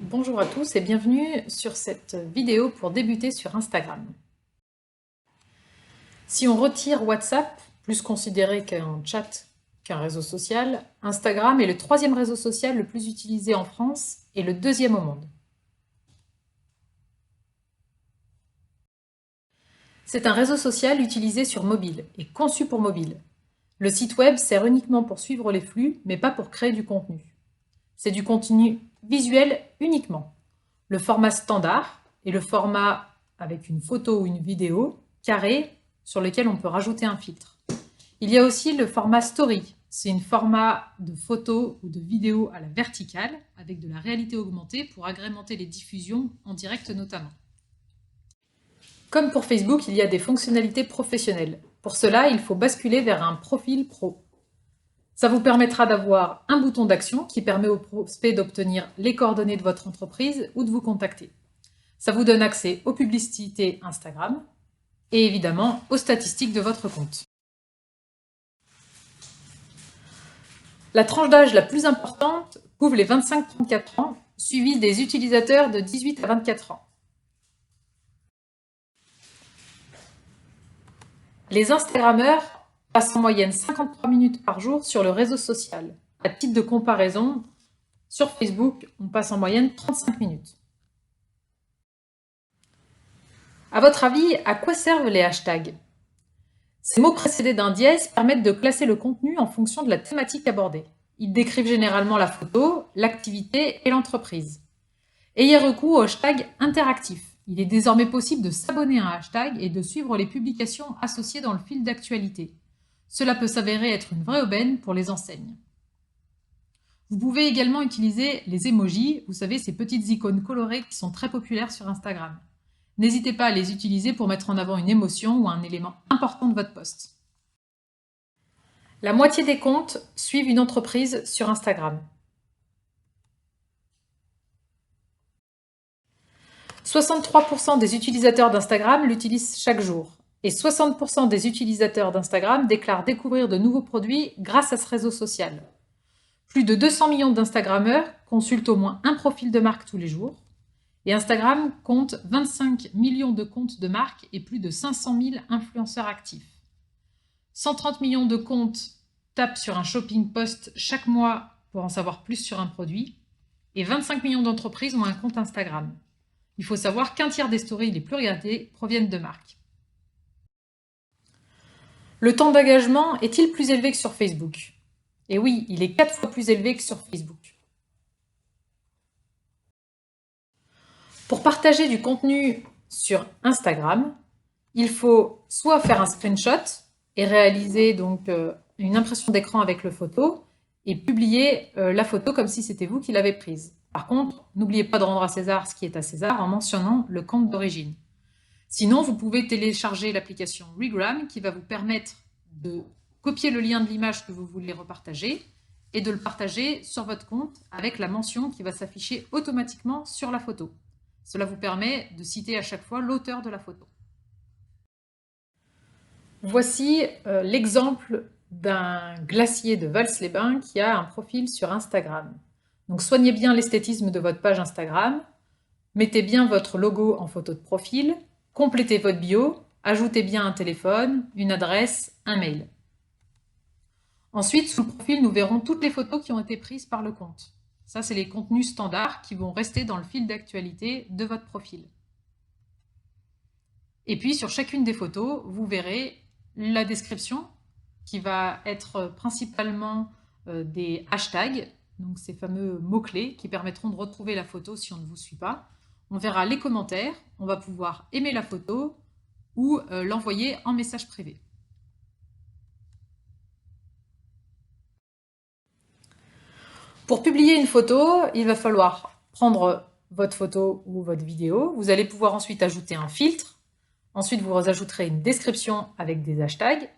Bonjour à tous et bienvenue sur cette vidéo pour débuter sur Instagram. Si on retire WhatsApp, plus considéré qu'un chat qu'un réseau social, Instagram est le troisième réseau social le plus utilisé en France et le deuxième au monde. C'est un réseau social utilisé sur mobile et conçu pour mobile. Le site web sert uniquement pour suivre les flux, mais pas pour créer du contenu. C'est du contenu visuel uniquement. Le format standard est le format avec une photo ou une vidéo carré sur lequel on peut rajouter un filtre. Il y a aussi le format story. C'est un format de photo ou de vidéo à la verticale avec de la réalité augmentée pour agrémenter les diffusions en direct notamment. Comme pour Facebook, il y a des fonctionnalités professionnelles. Pour cela, il faut basculer vers un profil pro. Ça vous permettra d'avoir un bouton d'action qui permet aux prospects d'obtenir les coordonnées de votre entreprise ou de vous contacter. Ça vous donne accès aux publicités Instagram et évidemment aux statistiques de votre compte. La tranche d'âge la plus importante couvre les 25-34 ans, suivie des utilisateurs de 18 à 24 ans. Les Instagrammeurs passent en moyenne 53 minutes par jour sur le réseau social. À titre de comparaison, sur Facebook, on passe en moyenne 35 minutes. À votre avis, à quoi servent les hashtags? Ces mots précédés d'un dièse permettent de classer le contenu en fonction de la thématique abordée. Ils décrivent généralement la photo, l'activité et l'entreprise. Ayez recours au hashtag interactif. Il est désormais possible de s'abonner à un hashtag et de suivre les publications associées dans le fil d'actualité. Cela peut s'avérer être une vraie aubaine pour les enseignes. Vous pouvez également utiliser les emojis, vous savez, ces petites icônes colorées qui sont très populaires sur Instagram. N'hésitez pas à les utiliser pour mettre en avant une émotion ou un élément important de votre post. La moitié des comptes suivent une entreprise sur Instagram. 63% des utilisateurs d'Instagram l'utilisent chaque jour. Et 60% des utilisateurs d'Instagram déclarent découvrir de nouveaux produits grâce à ce réseau social. Plus de 200 millions d'Instagrammeurs consultent au moins un profil de marque tous les jours. Et Instagram compte 25 millions de comptes de marque et plus de 500 000 influenceurs actifs. 130 millions de comptes tapent sur un shopping post chaque mois pour en savoir plus sur un produit. Et 25 millions d'entreprises ont un compte Instagram. Il faut savoir qu'un tiers des stories les plus regardées proviennent de marques. Le temps d'engagement est-il plus élevé que sur Facebook? Et oui, il est 4 fois plus élevé que sur Facebook. Pour partager du contenu sur Instagram, il faut soit faire un screenshot et réaliser donc une impression d'écran avec le photo et publier la photo comme si c'était vous qui l'avez prise. Par contre, n'oubliez pas de rendre à César ce qui est à César en mentionnant le compte d'origine. Sinon, vous pouvez télécharger l'application Regram qui va vous permettre de copier le lien de l'image que vous voulez repartager et de le partager sur votre compte avec la mention qui va s'afficher automatiquement sur la photo. Cela vous permet de citer à chaque fois l'auteur de la photo. Voici l'exemple d'un glacier de Vals-les-Bains qui a un profil sur Instagram. Donc soignez bien l'esthétisme de votre page Instagram, mettez bien votre logo en photo de profil, complétez votre bio, ajoutez bien un téléphone, une adresse, un mail. Ensuite, sous le profil, nous verrons toutes les photos qui ont été prises par le compte. Ça, c'est les contenus standards qui vont rester dans le fil d'actualité de votre profil. Et puis, sur chacune des photos, vous verrez la description qui va être principalement des hashtags, donc ces fameux mots-clés qui permettront de retrouver la photo si on ne vous suit pas. On verra les commentaires, on va pouvoir aimer la photo ou l'envoyer en message privé. Pour publier une photo, il va falloir prendre votre photo ou votre vidéo. Vous allez pouvoir ensuite ajouter un filtre. Ensuite, vous ajouterez une description avec des hashtags.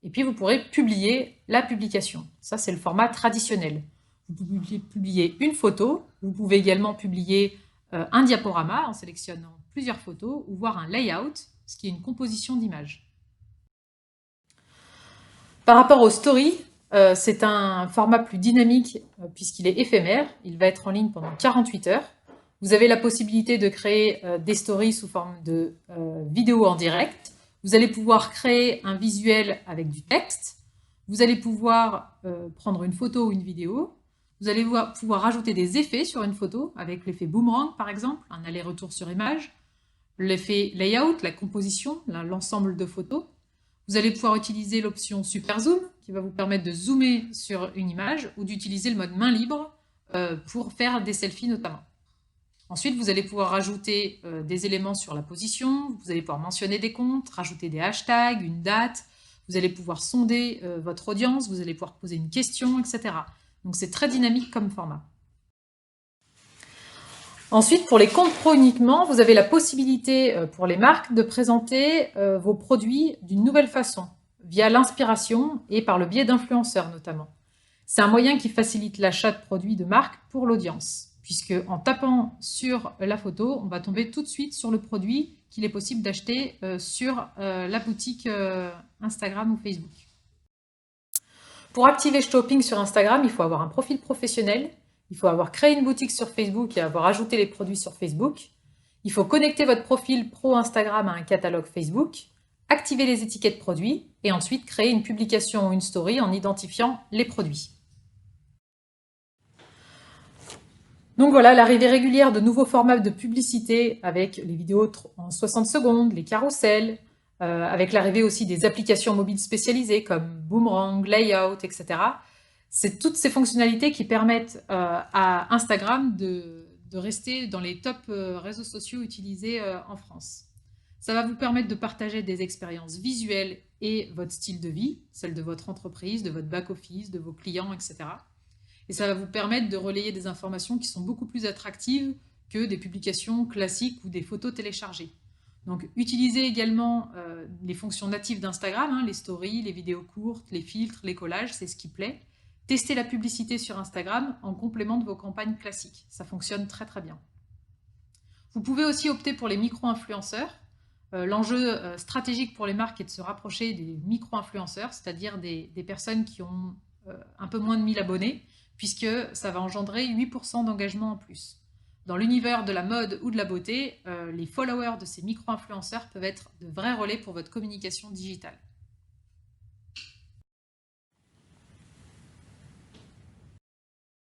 Et puis, vous pourrez publier la publication. Ça, c'est le format traditionnel. Vous pouvez publier une photo. Vous pouvez également publier un diaporama en sélectionnant plusieurs photos ou voir un layout, ce qui est une composition d'images. Par rapport aux stories, c'est un format plus dynamique puisqu'il est éphémère. Il va être en ligne pendant 48 heures. Vous avez la possibilité de créer des stories sous forme de vidéo en direct. Vous allez pouvoir créer un visuel avec du texte. Vous allez pouvoir prendre une photo ou une vidéo. Vous allez pouvoir rajouter des effets sur une photo avec l'effet boomerang par exemple, un aller-retour sur image, l'effet layout, la composition, l'ensemble de photos. Vous allez pouvoir utiliser l'option Super Zoom qui va vous permettre de zoomer sur une image ou d'utiliser le mode main libre pour faire des selfies notamment. Ensuite, vous allez pouvoir rajouter des éléments sur la position, vous allez pouvoir mentionner des comptes, rajouter des hashtags, une date, vous allez pouvoir sonder votre audience, vous allez pouvoir poser une question, etc. Donc c'est très dynamique comme format. Ensuite, pour les comptes pro uniquement, vous avez la possibilité pour les marques de présenter vos produits d'une nouvelle façon, via l'inspiration et par le biais d'influenceurs notamment. C'est un moyen qui facilite l'achat de produits de marque pour l'audience, puisque en tapant sur la photo, on va tomber tout de suite sur le produit qu'il est possible d'acheter sur la boutique Instagram ou Facebook. Pour activer Shopping sur Instagram, il faut avoir un profil professionnel, il faut avoir créé une boutique sur Facebook et avoir ajouté les produits sur Facebook. Il faut connecter votre profil pro Instagram à un catalogue Facebook, activer les étiquettes produits et ensuite créer une publication ou une story en identifiant les produits. Donc voilà, l'arrivée régulière de nouveaux formats de publicité avec les vidéos en 60 secondes, les carousels, avec l'arrivée aussi des applications mobiles spécialisées comme Boomerang, Layout, etc. C'est toutes ces fonctionnalités qui permettent à Instagram de rester dans les top réseaux sociaux utilisés en France. Ça va vous permettre de partager des expériences visuelles et votre style de vie, celle de votre entreprise, de votre back-office, de vos clients, etc. Et ça va vous permettre de relayer des informations qui sont beaucoup plus attractives que des publications classiques ou des photos téléchargées. Donc, utilisez également les fonctions natives d'Instagram, les stories, les vidéos courtes, les filtres, les collages, c'est ce qui plaît. Testez la publicité sur Instagram en complément de vos campagnes classiques. Ça fonctionne très très bien. Vous pouvez aussi opter pour les micro-influenceurs. L'enjeu stratégique pour les marques est de se rapprocher des micro-influenceurs, c'est-à-dire des personnes qui ont un peu moins de 1000 abonnés, puisque ça va engendrer 8% d'engagement en plus. Dans l'univers de la mode ou de la beauté, les followers de ces micro-influenceurs peuvent être de vrais relais pour votre communication digitale.